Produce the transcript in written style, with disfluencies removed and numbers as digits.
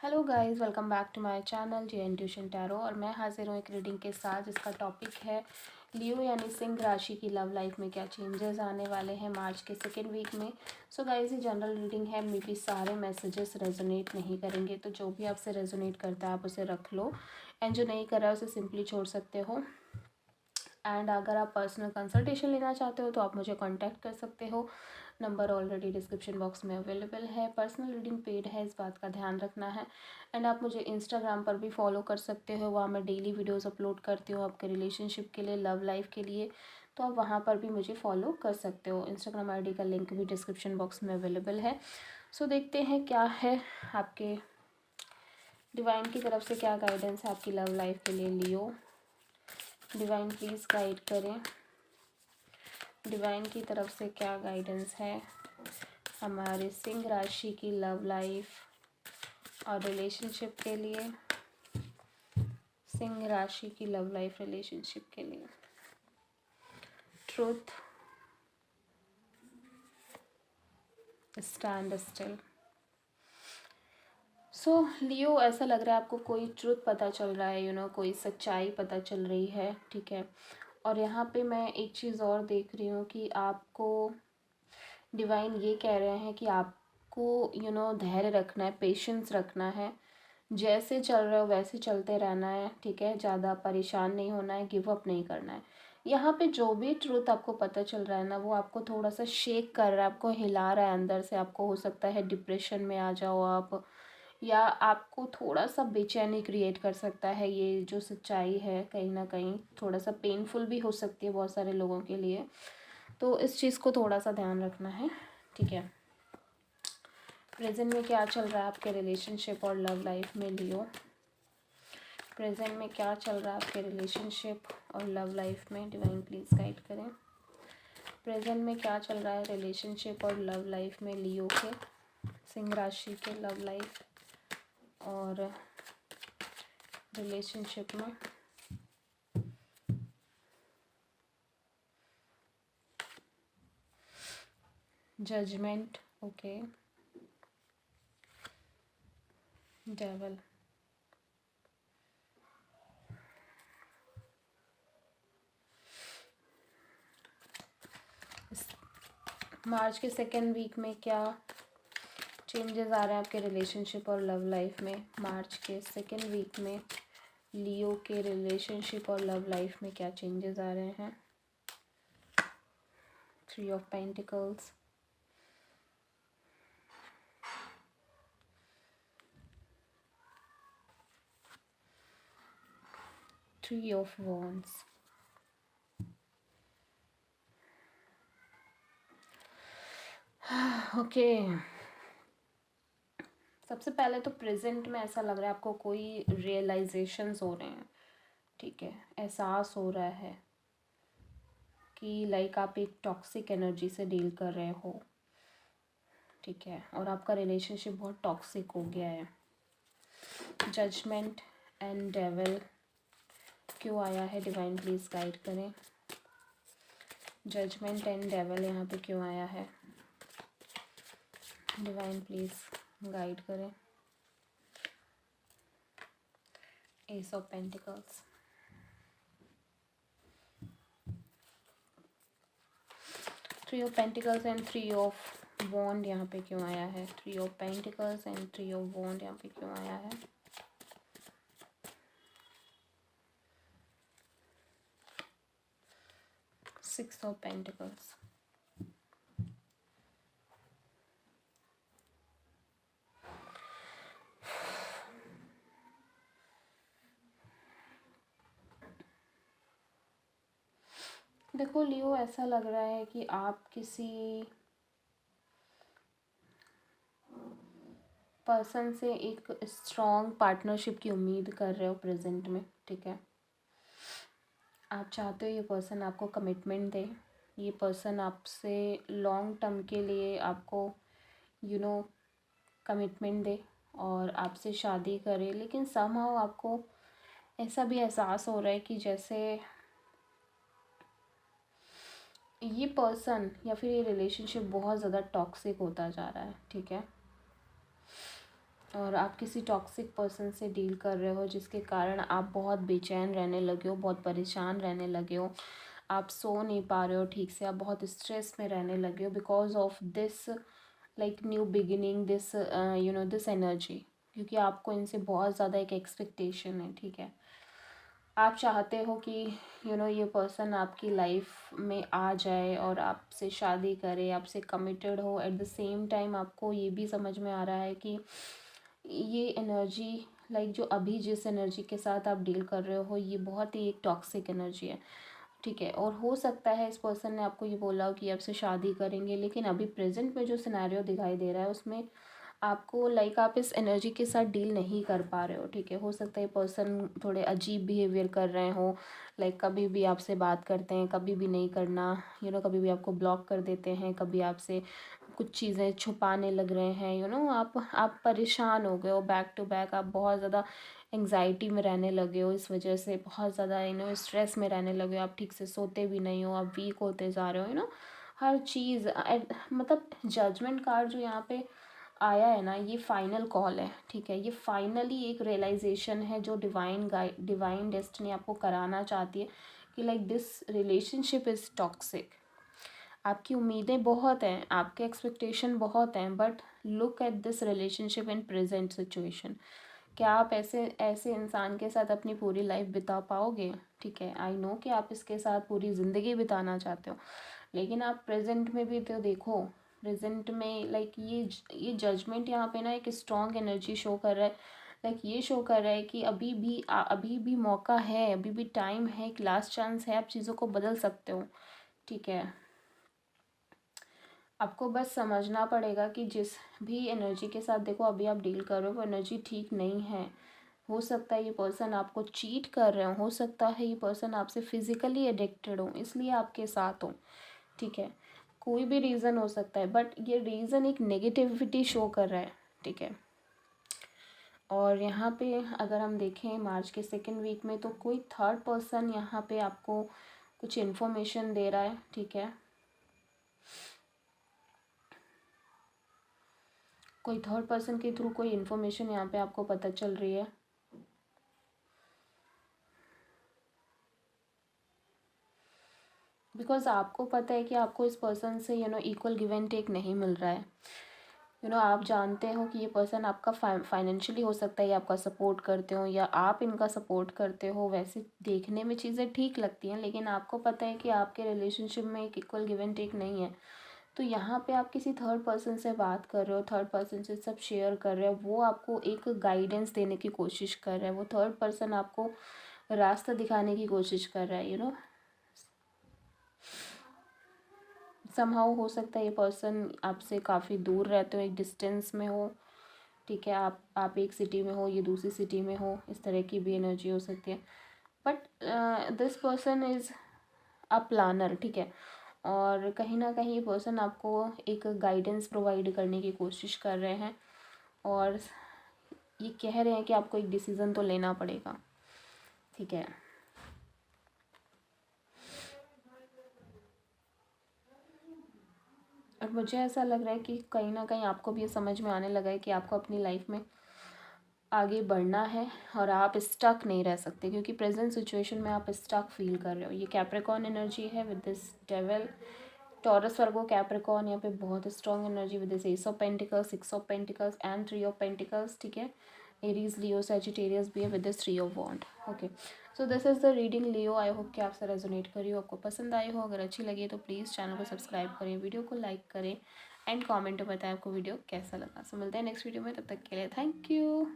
Hello guys, welcome back to my channel J tuition tarot. और मैं हाजिर हूँ एक रीडिंग के साथ जिसका टॉपिक है लियो यानी सिंह राशि की लव लाइफ में क्या चेंजेस आने वाले हैं मार्च के सेकेंड वीक में। सो गाइस, ये जनरल रीडिंग है, मे बी सारे मैसेजेस रेजोनेट नहीं करेंगे, तो जो भी आपसे रेजोनेट करता है आप उसे रख लो, एंड जो नहीं कर रहा है उसे सिंपली छोड़ सकते हो। एंड अगर आप पर्सनल कंसल्टेशन लेना चाहते हो तो आप मुझे कांटेक्ट कर सकते हो, नंबर ऑलरेडी डिस्क्रिप्शन बॉक्स में अवेलेबल है। पर्सनल रीडिंग पेड है, इस बात का ध्यान रखना है। एंड आप मुझे इंस्टाग्राम पर भी फॉलो कर सकते हो, वहाँ मैं डेली वीडियोस अपलोड करती हूँ आपके रिलेशनशिप के लिए, लव लाइफ के लिए, तो आप वहाँ पर भी मुझे फॉलो कर सकते हो। इंस्टाग्राम आईडी का लिंक भी डिस्क्रिप्शन बॉक्स में अवेलेबल है। सो देखते हैं क्या है आपके डिवाइन की तरफ से, क्या गाइडेंस है आपकी लव लाइफ के लिए लियो। डिवाइन प्लीज़ गाइड करें, डिवाइन की तरफ से क्या गाइडेंस है हमारे सिंह राशि की लव लाइफ और रिलेशनशिप के लिए। सिंह राशि की लव लाइफ रिलेशनशिप के लिए ट्रूथ, स्टैंड स्टिल। सो लियो, ऐसा लग रहा है आपको कोई ट्रुथ पता चल रहा है, कोई सच्चाई पता चल रही है, ठीक है। और यहाँ पे मैं एक चीज़ और देख रही हूँ कि आपको डिवाइन ये कह रहे हैं कि आपको धैर्य रखना है, पेशेंस रखना है, जैसे चल रहे हो वैसे चलते रहना है, ठीक है। ज़्यादा परेशान नहीं होना है, गिव अप नहीं करना है। यहाँ पे जो भी ट्रूथ आपको पता चल रहा है ना, वो आपको थोड़ा सा शेक कर रहा है, आपको हिला रहा है अंदर से। आपको हो सकता है डिप्रेशन में आ जाओ आप, या आपको थोड़ा सा बेचैनी क्रिएट कर सकता है। ये जो सच्चाई है कहीं ना कहीं थोड़ा सा पेनफुल भी हो सकती है बहुत सारे लोगों के लिए, तो इस चीज़ को थोड़ा सा ध्यान रखना है, ठीक है। प्रेजेंट में क्या चल रहा है आपके रिलेशनशिप और लव लाइफ में लियो। प्रेजेंट में क्या चल रहा है आपके रिलेशनशिप और लव लाइफ में, डिवाइन प्लीज़ गाइड करें। प्रेजेंट में क्या चल रहा है रिलेशनशिप और लव लाइफ में लियो के, सिंह राशि के लव लाइफ और रिलेशनशिप में। Judgement, okay. डेविल, मार्च के सेकेंड वीक में क्या चेंजेस आ रहे हैं आपके रिलेशनशिप और लव लाइफ में। मार्च के सेकेंड वीक में लियो के रिलेशनशिप और लव लाइफ में क्या चेंजेस आ रहे हैं। 3 of pentacles, 3 of wands, okay. सबसे पहले तो प्रेजेंट में ऐसा लग रहा है आपको कोई रियलाइजेशंस हो रहे हैं, ठीक है। एहसास हो रहा है कि लाइक आप एक टॉक्सिक एनर्जी से डील कर रहे हो, ठीक है, और आपका रिलेशनशिप बहुत टॉक्सिक हो गया है। जजमेंट एंड डेविल क्यों आया है, डिवाइन प्लीज़ गाइड करें। जजमेंट एंड डेविल यहाँ पे क्यों आया है, डिवाइन प्लीज़ गाइड करें। Ace of pentacles, 3 of pentacles and 3 of wand यहाँ पे क्यों आया है। 3 of pentacles and 3 of wand यहाँ पे क्यों आया है। सिक्स ऑफ पेंटिकल्स, देखो लियो, ऐसा लग रहा है कि आप किसी पर्सन से एक स्ट्रॉन्ग पार्टनरशिप की उम्मीद कर रहे हो प्रेजेंट में, ठीक है। आप चाहते हो ये पर्सन आपको कमिटमेंट दे, ये पर्सन आपसे लॉन्ग टर्म के लिए आपको कमिटमेंट दे और आपसे शादी करे, लेकिन समहाउ आपको ऐसा भी एहसास हो रहा है कि जैसे ये पर्सन या फिर ये रिलेशनशिप बहुत ज़्यादा टॉक्सिक होता जा रहा है, ठीक है। और आप किसी टॉक्सिक पर्सन से डील कर रहे हो जिसके कारण आप बहुत बेचैन रहने लगे हो, बहुत परेशान रहने लगे हो, आप सो नहीं पा रहे हो ठीक से, आप बहुत स्ट्रेस में रहने लगे हो because of this like new beginning, this this energy, क्योंकि आपको इनसे बहुत ज़्यादा एक एक्सपेक्टेशन है। ठीक है, आप चाहते हो कि ये पर्सन आपकी लाइफ में आ जाए और आपसे शादी करे, आपसे कमिटेड हो। एट द सेम टाइम आपको ये भी समझ में आ रहा है कि ये एनर्जी लाइक जो अभी जिस एनर्जी के साथ आप डील कर रहे हो ये बहुत ही एक टॉक्सिक एनर्जी है। ठीक है, और हो सकता है इस पर्सन ने आपको ये बोला हो कि आपसे शादी करेंगे, लेकिन अभी प्रेजेंट में जो सिनेरियो दिखाई दे रहा है उसमें आपको लाइक आप इस एनर्जी के साथ डील नहीं कर पा रहे हो। ठीक है, हो सकता है पर्सन थोड़े अजीब बिहेवियर कर रहे हो, लाइक कभी भी आपसे बात करते हैं, कभी भी नहीं करना, कभी भी आपको ब्लॉक कर देते हैं, कभी आपसे कुछ चीज़ें छुपाने लग रहे हैं। आप परेशान हो गए हो, बैक टू बैक आप बहुत ज़्यादा एंग्जाइटी में रहने लगे हो, इस वजह से बहुत ज़्यादा स्ट्रेस में रहने लगे हो, आप ठीक से सोते भी नहीं हो, आप वीक होते जा रहे हो। हर चीज़ मतलब जजमेंट कार्ड जो यहाँ पे आया है ना, ये फाइनल कॉल है। ठीक है, ये फाइनली एक रियलाइजेशन है जो डिवाइन डेस्टिनी आपको कराना चाहती है कि like this relationship is toxic. आपकी उम्मीदें बहुत हैं, आपके एक्सपेक्टेशन बहुत हैं, but look at this relationship in present situation. क्या आप ऐसे ऐसे इंसान के साथ अपनी पूरी लाइफ बिता पाओगे? ठीक है, आई नो कि आप इसके साथ पूरी ज़िंदगी बिताना चाहते हो, लेकिन आप प्रेजेंट में भी तो देखो। प्रेजेंट में लाइक ये जजमेंट यहाँ पे ना एक स्ट्रॉन्ग एनर्जी शो कर रहा है, लाइक ये शो कर रहा है कि अभी भी मौका है, अभी भी टाइम है, एक लास्ट चांस है, आप चीज़ों को बदल सकते हो। ठीक है, आपको बस समझना पड़ेगा कि जिस भी एनर्जी के साथ देखो अभी आप डील कर रहे हो वो एनर्जी ठीक नहीं है। हो सकता है ये पर्सन आपको चीट कर रहे हो सकता है ये पर्सन आपसे फिजिकली एडिक्टेड हो इसलिए आपके साथ हो। ठीक है, कोई भी रीज़न हो सकता है, बट ये रीज़न एक नेगेटिविटी शो कर रहा है। ठीक है, और यहाँ पे अगर हम देखें मार्च के सेकेंड वीक में तो कोई थर्ड पर्सन यहाँ पे आपको कुछ इन्फॉर्मेशन दे रहा है। ठीक है, कोई थर्ड पर्सन के थ्रू कोई इन्फॉर्मेशन यहाँ पे आपको पता चल रही है। बिकॉज आपको पता है कि आपको इस पर्सन से इक्वल गिव एंड टेक नहीं मिल रहा है। आप जानते हो कि ये पर्सन आपका फाइनेंशियली हो सकता है ये आपका सपोर्ट करते हो या आप इनका सपोर्ट करते हो। वैसे देखने में चीज़ें ठीक लगती हैं, लेकिन आपको पता है कि आपके रिलेशनशिप में एक इक्वल गिव एंड टेक नहीं है। तो यहाँ पे आप किसी थर्ड पर्सन से बात कर रहे हो, थर्ड पर्सन से सब शेयर कर रहे हो, वो आपको एक गाइडेंस देने की कोशिश कर रहा है, वो थर्ड पर्सन आपको रास्ता दिखाने की कोशिश कर रहा है। समहाउ हो सकता है ये पर्सन आपसे काफ़ी दूर रहते हो, एक डिस्टेंस में हो। ठीक है, आप एक सिटी में हो, ये दूसरी सिटी में हो, इस तरह की भी एनर्जी हो सकती है। But this person is a planner. ठीक है, और कहीं ना कहीं ये पर्सन आपको एक गाइडेंस प्रोवाइड करने की कोशिश कर रहे हैं और ये कह रहे हैं कि आपको एक डिसीज़न तो लेना पड़ेगा। ठीक है, और मुझे ऐसा लग रहा है कि कहीं ना कहीं आपको भी ये समझ में आने लगा है कि आपको अपनी लाइफ में आगे बढ़ना है और आप स्टक नहीं रह सकते, क्योंकि प्रेजेंट सिचुएशन में आप स्टक फील कर रहे हो। ये कैप्रिकॉर्न एनर्जी है with this devil, Taurus Virgo Capricorn, यहाँ पे बहुत strong energy with this ace of pentacles, six of pentacles and three of pentacles. ठीक है, एरीज लियो सैजिटेरियस भी है with this three of wand. Okay, so this is the reading Leo. I hope कि आपसे resonate करी हो, आपको पसंद आई हो। अगर अच्छी लगी तो प्लीज़ चैनल को सब्सक्राइब करें, वीडियो को लाइक करें एंड कमेंट में बताएं आपको वीडियो कैसा लगा। सो मिलते हैं नेक्स्ट वीडियो में, तब तक के लिए थैंक यू।